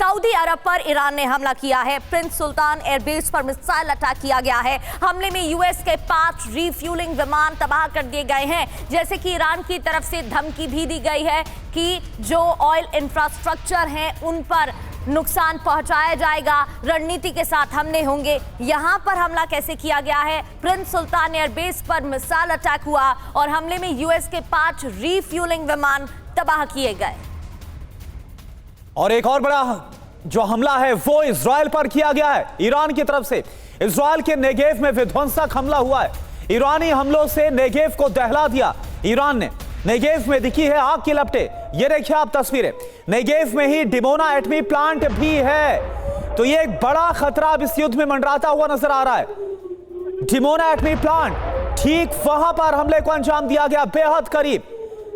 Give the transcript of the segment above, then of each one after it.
Saudi अरब पर Iran ने हमला किया है। प्रिंस सुल्तान एयरबेस पर मिसाइल अटैक किया गया है। हमले में यूएस के 5 रीफ्यूलिंग विमान तबाह कर दिए गए हैं। जैसे कि ईरान की तरफ से धमकी भी दी गई है कि जो ऑयल इंफ्रास्ट्रक्चर हैं उन पर नुकसान पहुंचाया जाएगा, रणनीति के साथ हमले होंगे। यहां पर हमला कैसे किया गया है? प्रिंस सुल्तान एयरबेस पर मिसाइल अटैक हुआ और हमले में यूएस के 5 रीफ्यूलिंग विमान तबाह किए गए। और एक और बड़ा जो हमला है वो इजराइल पर किया गया है ईरान की तरफ से। इजराइल के नेगेव में विध्वंसक हमला हुआ है। ईरानी हमलों से नेगेव को दहला दिया ईरान ने। नेगेव में दिखी है आग की लपटें। ये देखिए आप तस्वीरें। नेगेव में ही डिमोना एटमी प्लांट भी है। तो ये एक बड़ा खतरा अब इस युद्ध में मंडराता हुआ नजर आ रहा है। डिमोना एटमी प्लांट ठीक वहां पर हमले को अंजाम दिया गया, बेहद करीब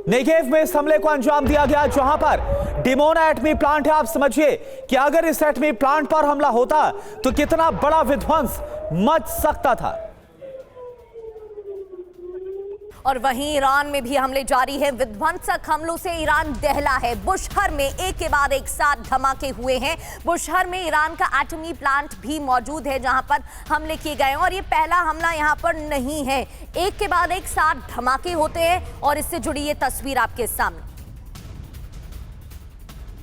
नेगेव में इस हमले को अंजाम दिया गया जहां पर डिमोना एटमी प्लांट है। आप समझिए कि अगर इस एटमी प्लांट पर हमला होता तो कितना बड़ा विध्वंस मच सकता था। और वहीं ईरान में भी हमले जारी हैं। विध्वंसक हमलों से ईरान दहला है। बुशहर में एक के बाद एक साथ धमाके हुए हैं। बुशहर में ईरान का एटमी प्लांट भी मौजूद है जहां पर हमले किए गए हैं और ये पहला हमला यहां पर नहीं है। एक के बाद एक साथ धमाके होते हैं और इससे जुड़ी ये तस्वीर आपके सामने।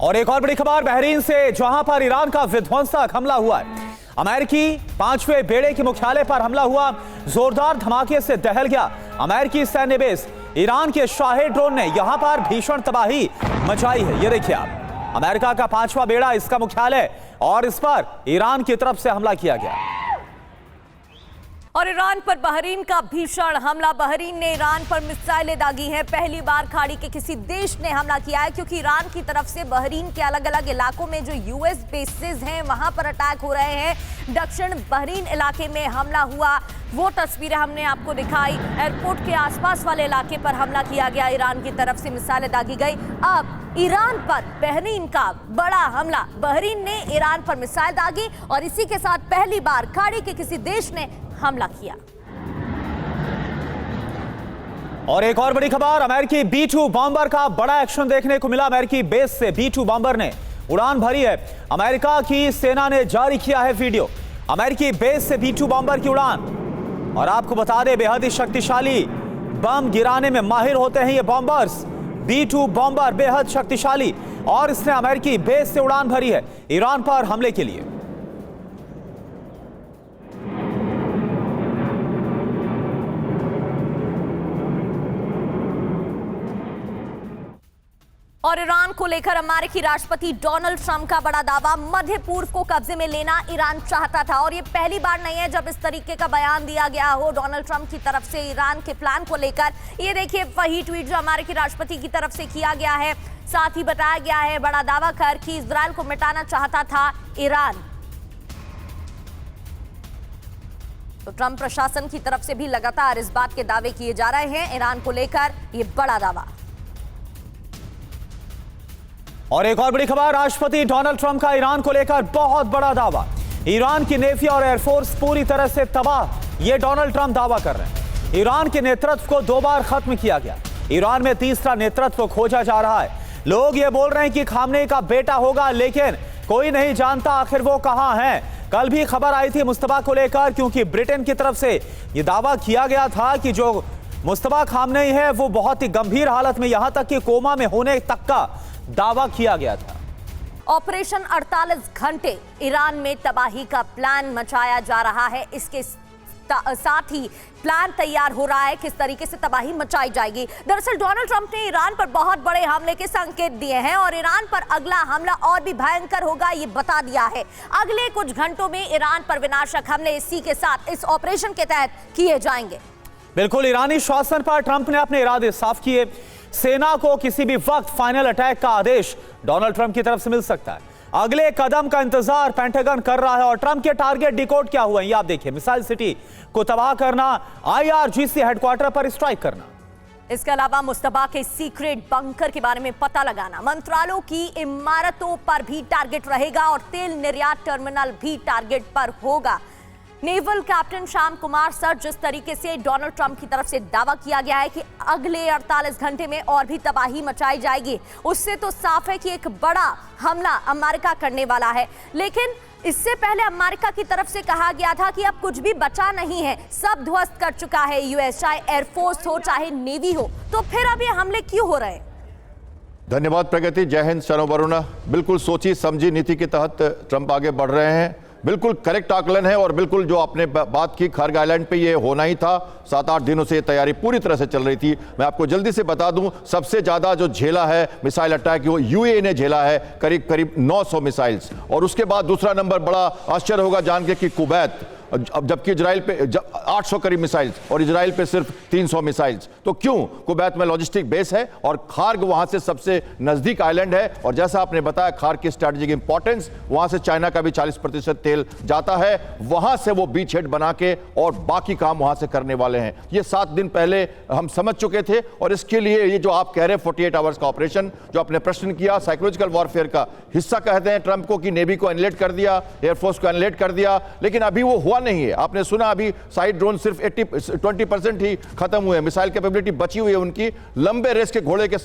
और एक और बड़ी खबर बहरीन से जहां पर ईरान का विध्वंसक हमला हुआ है। अमेरिकी 5वें बेड़े के मुख्यालय पर हमला हुआ, जोरदार धमाके से दहल गया अमेरिकी सैन्य बेस। ईरान के शाही ड्रोन ने यहां पर भीषण तबाही मचाई है। ये देखिए आप, अमेरिका का 5वां बेड़ा इसका मुख्यालय और इस पर ईरान की तरफ से हमला किया गया। और ईरान पर बहरीन का भीषण हमला। बहरीन ने ईरान पर मिसाइलें दागी हैं। पहली बार खाड़ी के किसी देश ने हमला किया है क्योंकि ईरान की तरफ से बहरीन के अलग अलग इलाकों में जो यूएस बेसेस हैं वहां पर अटैक हो रहे हैं। दक्षिण बहरीन इलाके में हमला हुआ, वो तस्वीरें हमने आपको दिखाई। एयरपोर्ट के आसपास वाले इलाके पर हमला किया गया, ईरान की तरफ से मिसाइलें दागी गई। अब ईरान पर बहरीन का बड़ा हमला। बहरीन ने ईरान पर मिसाइल दागी और इसी के साथ पहली बार खाड़ी के किसी देश ने हमला किया। और एक और बड़ी खबर, अमेरिकी B-2 बॉम्बर का बड़ा एक्शन देखने को मिला। अमेरिकी बेस से B-2 बॉम्बर ने उड़ान भरी है। अमेरिका की सेना ने जारी किया है वीडियो। अमेरिकी बेस से B-2 बॉम्बर की उड़ान। और आपको बता दें बेहद ही शक्तिशाली बम गिराने में माहिर होते हैं ये बॉम्बर्स। B-2 बॉम्बर बेहद शक्तिशाली और इसने अमेरिकी बेस से उड़ान भरी है ईरान पर हमले के लिए। और ईरान को लेकर अमेरिकी राष्ट्रपति डोनाल्ड ट्रंप का बड़ा दावा। मध्य पूर्व को कब्जे में लेना ईरान चाहता था और ये पहली बार नहीं है जब इस तरीके का बयान दिया गया हो डोनाल्ड ट्रंप की तरफ से ईरान के प्लान को लेकर। ये देखिए वही ट्वीट जो अमेरिकी राष्ट्रपति की तरफ से किया गया है। साथ ही बताया गया है बड़ा दावा कर कि इजराइल को मिटाना चाहता था ईरान। तो ट्रंप प्रशासन की तरफ से भी लगातार इस बात के दावे किए जा रहे हैं ईरान को लेकर, ये बड़ा दावा। और एक और बड़ी खबर, राष्ट्रपति डोनाल्ड ट्रंप का ईरान को लेकर बहुत बड़ा दावा। ईरान की नेवी और एयरफोर्स पूरी तरह से तबाह, ये डोनाल्ड ट्रंप दावा कर रहे हैं। ईरान के नेतृत्व को 2 बार खत्म किया गया। ईरान में तीसरा नेतृत्व खोजा जा रहा है। लोग ये बोल रहे हैं कि खामनेई का बेटा होगा, लेकिन कोई नहीं जानता आखिर वो कहां है। कल भी खबर आई थी मुस्तफा को लेकर, क्योंकि ब्रिटेन की तरफ से यह दावा किया गया था कि जो मुस्तफा खामनेई है वो बहुत ही गंभीर हालत में, यहां तक कि कोमा में होने तक का दावा किया गया था। ऑपरेशन 48 घंटे ईरान में तबाही का प्लान मचाया जा रहा है। इसके साथ ही प्लान तैयार हो रहा है किस तरीके से तबाही मचाई जाएगी। दरअसल डोनाल्ड ट्रंप ने ईरान पर बहुत बड़े हमले के संकेत दिए हैं और ईरान पर अगला हमला और भी भयंकर होगा ये बता दिया है। अगले कुछ घंटों में ईरान पर विनाशक हमले इसी के साथ इस ऑपरेशन के तहत किए जाएंगे। बिल्कुल, ईरानी शासन पर ट्रंप ने अपने इरादे साफ किए। सेना को किसी भी वक्त फाइनल अटैक का आदेश डोनाल्ड ट्रंप की तरफ से मिल सकता है। अगले कदम का इंतजार पेंटागन कर रहा है और ट्रंप के टारगेट डिकोड क्या हुए ये आप देखिए। मिसाइल सिटी को तबाह करना, IRGC हेडक्वार्टर पर स्ट्राइक करना। इसके अलावा मुस्तफा के सीक्रेट बंकर के बारे में पता लगाना, मंत्रालयों की इमारतों पर भी टारगेट रहेगा और तेल निर्यात टर्मिनल भी टारगेट पर होगा। Naval captain Shyam Kumar sir, जिस तरीके से डोनाल्ड ट्रंप की तरफ से दावा किया गया है कि अगले 48 घंटे में और भी तबाही मचाई जाएगी, उससे तो साफ है कि एक बड़ा हमला अमेरिका करने वाला है। लेकिन इससे पहले अमेरिका की तरफ से कहा गया था कि अब कुछ भी बचा नहीं है, सब ध्वस्त कर चुका है यूएस, चाहे एयरफोर्स हो चाहे नेवी हो। तो फिर अब ये हमले क्यों हो रहे हैं? धन्यवाद प्रगति। जय हिंद। शरणो वरुणा। बिल्कुल सोची समझी नीति के तहत ट्रंप आगे बढ़ रहे हैं। बिल्कुल करेक्ट आकलन है और बिल्कुल जो आपने बात की, खर्ग आइलैंड पे ये होना ही था। 7-8 दिनों से ये तैयारी पूरी तरह से चल रही थी। मैं आपको जल्दी से बता दूं, सबसे ज्यादा जो झेला है मिसाइल अटैक वो यूएई ने झेला है, करीब करीब 900 मिसाइल्स। और उसके बाद दूसरा नंबर बड़ा आश्चर्य होगा जान के कि कुवैत, अब जबकि इजराइल पे 800 करीब मिसाइल्स और इजराइल पे सिर्फ 300 मिसाइल्स। तो क्यों? कुवैत में लॉजिस्टिक बेस है और खार्ग वहां से सबसे नजदीक आइलैंड है। और जैसा आपने बताया खार्ग की स्ट्रैटेजिक इंपॉर्टेंस, वहां से चाइना का भी 40% तेल जाता है। वहां से वो बीच हेड बना के और बाकी काम वहां से करने वाले हैं। ये 7 दिन पहले हम समझ चुके थे और इसके लिए ये जो आप कह रहे हैं 48 आवर्स का ऑपरेशन, जो आपने प्रश्न किया, साइकोलॉजिकल वॉरफेयर का हिस्सा कहते हैं ट्रंप को कि नेवी को एनिलेट कर दिया, एयरफोर्स को एनिलेट कर दिया, लेकिन अभी वो हुआ नहीं है। आपने सुना अभी साइड ड्रोन सिर्फ 20% ही खत्म हुए, मिसाइल कैपेबिलिटी बची हुई है उनकी। लंबे रेस के घोड़े के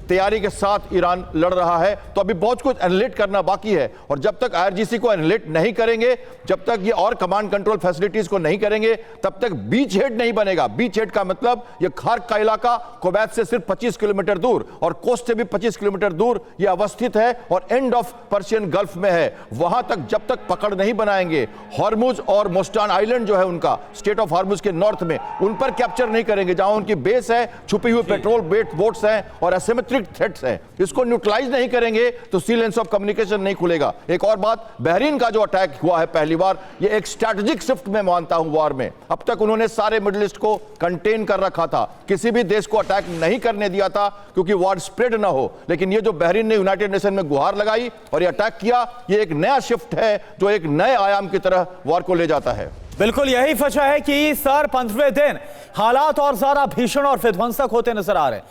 तैयारी के साथ ईरान लड़ रहा है, तो अभी बहुत कुछ एनिलेट करना बाकी है। और जब तक आईआरजीसी को एनिलेट नहीं करेंगे, जब तक ये और कमांड कंट्रोल फैसिलिटीज को नहीं करेंगे, तब तक बीच हेड नहीं बनेगा। बीच हेड का मतलब ये खार्ग का इलाका कुवैत से सिर्फ 25 किलोमीटर दूर और कोस्ट से भी 25 किलोमीटर दूर ये अवस्थित है और एंड ऑफ पर्शियन गल्फ में है। वहां तक जब तक पकड़ नहीं बनाएंगे, हॉर्मुज और मोस्टान आइलैंड जो है उनका, स्टेट ऑफ हॉर्मुज के नॉर्थ में, उन पर कैप्चर नहीं करेंगे, जहां उनकी बेस है, छुपी हुई पेट्रोल बोट्स हैं और एसिमेट्रिक थ्रेट्स हैं, इसको न्यूट्रलाइज नहीं करेंगे तो सी लेंस ऑफ कम्युनिकेशन नहीं खुलेगा। एक और बात, बहरीन का जो अटैक हुआ है पहली बार, ये एक स्ट्रैटेजिक शिफ्ट में मानता हूं वॉर में। अब तक उन्होंने सारे मिडिल ईस्ट को कंटेन कर रखा था, किसी भी देश को अटैक नहीं करने दिया था क्योंकि वॉर स्प्रेड ना हो। लेकिन ये जो बहरीन ने यूनाइटेड नेशन में गुहार लगाई और ये अटैक किया, ये एक नया शिफ्ट है जो एक नए आयाम की तरह वॉर को ले जाता है। बिल्कुल यही वजह है कि सर 15वें दिन हालात और ज्यादा भीषण और विध्वंसक होते नजर आ रहे हैं।